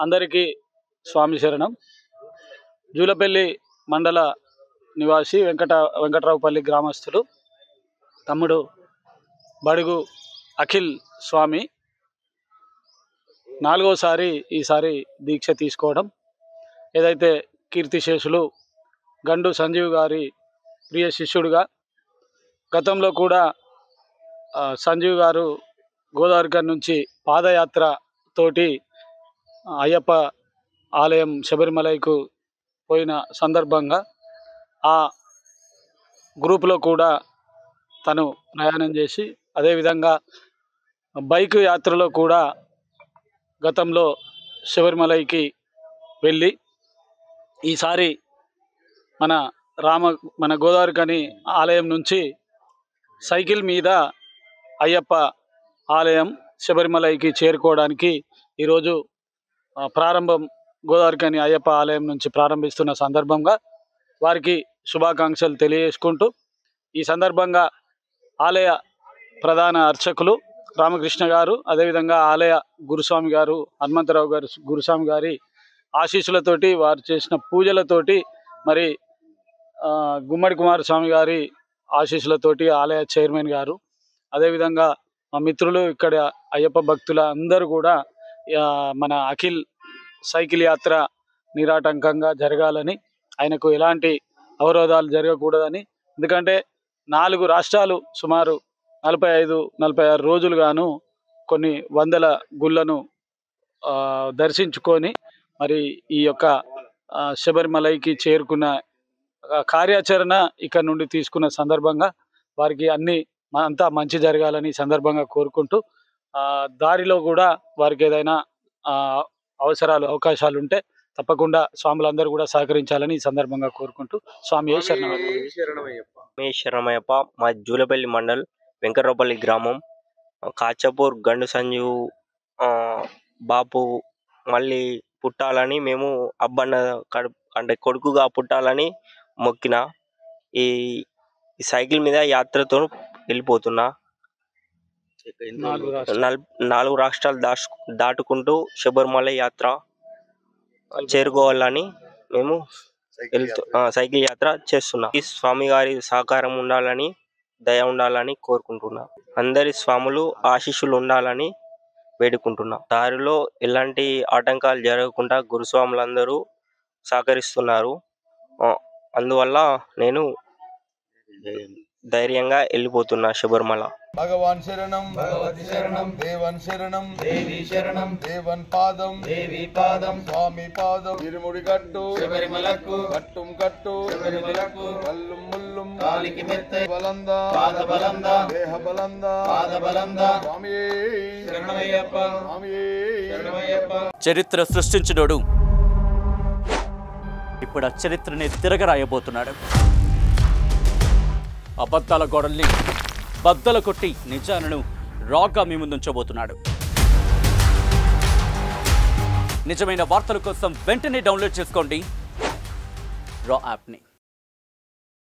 అందరికీ స్వామి శరణం. జూలపల్లి మండల నివాసి వెంకటరావుపల్లి గ్రామస్తులు తమ్ముడు బడుగు అఖిల్ స్వామి నాలుగోసారి ఈసారి దీక్ష తీసుకోవడం. ఏదైతే కీర్తిశేషులు గండు సంజీవ్ గారి ప్రియ శిష్యుడిగా గతంలో కూడా సంజీవ్ గారు గోదావరి నుంచి పాదయాత్ర తోటి అయ్యప్ప ఆలయం శబరిమలైకు పోయిన సందర్భంగా ఆ గ్రూపులో కూడా తను ప్రయాణం చేసి, అదేవిధంగా బైక్ యాత్రలో కూడా గతంలో శబరిమలైకి వెళ్ళి ఈసారి మన గోదావరి ఆలయం నుంచి సైకిల్ మీద అయ్యప్ప ఆలయం శబరిమలైకి చేరుకోవడానికి ఈరోజు ప్రారంభం గోదావరి అయ్యప్ప ఆలయం నుంచి ప్రారంభిస్తున్న సందర్భంగా వారికి శుభాకాంక్షలు తెలియజేసుకుంటూ, ఈ సందర్భంగా ఆలయ ప్రధాన అర్చకులు రామకృష్ణ గారు, అదేవిధంగా ఆలయ గురుస్వామి గారు హనుమంతరావు గారు గురుస్వామి గారి ఆశీస్సులతోటి, వారు చేసిన పూజలతోటి, మరి గుమ్మడి కుమారస్వామి గారి ఆశీస్సులతోటి ఆలయ చైర్మన్ గారు, అదేవిధంగా మా మిత్రులు ఇక్కడ అయ్యప్ప భక్తుల అందరూ కూడా మన అఖిల్ సైకిల్ యాత్ర నిరాటంకంగా జరగాలని, ఆయనకు ఎలాంటి అవరోధాలు జరగకూడదని, ఎందుకంటే 4 రాష్ట్రాలు సుమారు 45-46 రోజులుగాను కొన్ని వందల గుళ్ళను దర్శించుకొని మరి ఈ యొక్క శబరిమలైకి చేరుకున్న కార్యాచరణ ఇక్కడ నుండి తీసుకున్న సందర్భంగా వారికి అంతా మంచి జరగాలని సందర్భంగా కోరుకుంటూ, దారిలో కూడా వారికి ఏదైనా అవకాశాలు ఉంటే తప్పకుండా స్వాములందరూ కూడా సహకరించాలని ఈ సందర్భంగా కోరుకుంటూ స్వామి శరణమయ్యప్ప. మా జూలపల్లి మండల్ వెంకటరావుపల్లి గ్రామం కాచాపూర్ గండు సంజీవ్ బాపు మళ్ళీ పుట్టాలని మేము అబ్బన్న అంటే కొడుకుగా పుట్టాలని మొక్కిన ఈ సైకిల్ మీద యాత్రతో వెళ్ళిపోతున్నా. 4 రాష్ట్రాలు దాటుకుంటూ శబరిమల యాత్ర చేరుకోవాలని మేము సైకిల్ యాత్ర చేస్తున్నా. ఈ స్వామి గారి సహకారం ఉండాలని, దయ ఉండాలని కోరుకుంటున్నా. అందరి స్వాములు ఆశీస్సులు ఉండాలని వేడుకుంటున్నా. దారిలో ఎలాంటి ఆటంకాలు జరగకుండా గురుస్వాములందరూ సహకరిస్తున్నారు. అందువల్ల నేను ధైర్యంగా వెళ్ళిపోతున్నా శబరిమల. భగవాన్ శరణం, భగవతి శరణం, దేవన్ శరణం, దేవి శరణం, దేవన్ పాదం, దేవి పాదం, స్వామి పాదం, ఇరుముడి కట్టు శబరిమలకు, కట్టుం కట్టు శబరిమలకు, కల్లుం ముల్లుం కాలికి మెత్తై బలంద, పాద బలంద, దేహ బలంద, పాద బలంద, స్వామి శరణమయ్యప్ప, స్వామి శరణమయ్యప్ప. చరిత్ర సృష్టించినోడు ఇప్పుడు ఆ చరిత్రని తిరగరాయబోతున్నాడు. అబద్ధాల గోడల్ని బద్దలు కొట్టి నిజాలను రాగా మీ ముందుంచబోతున్నాడు. నిజమైన వార్తల కోసం వెంటనే డౌన్లోడ్ చేసుకోండి రా యాప్ని.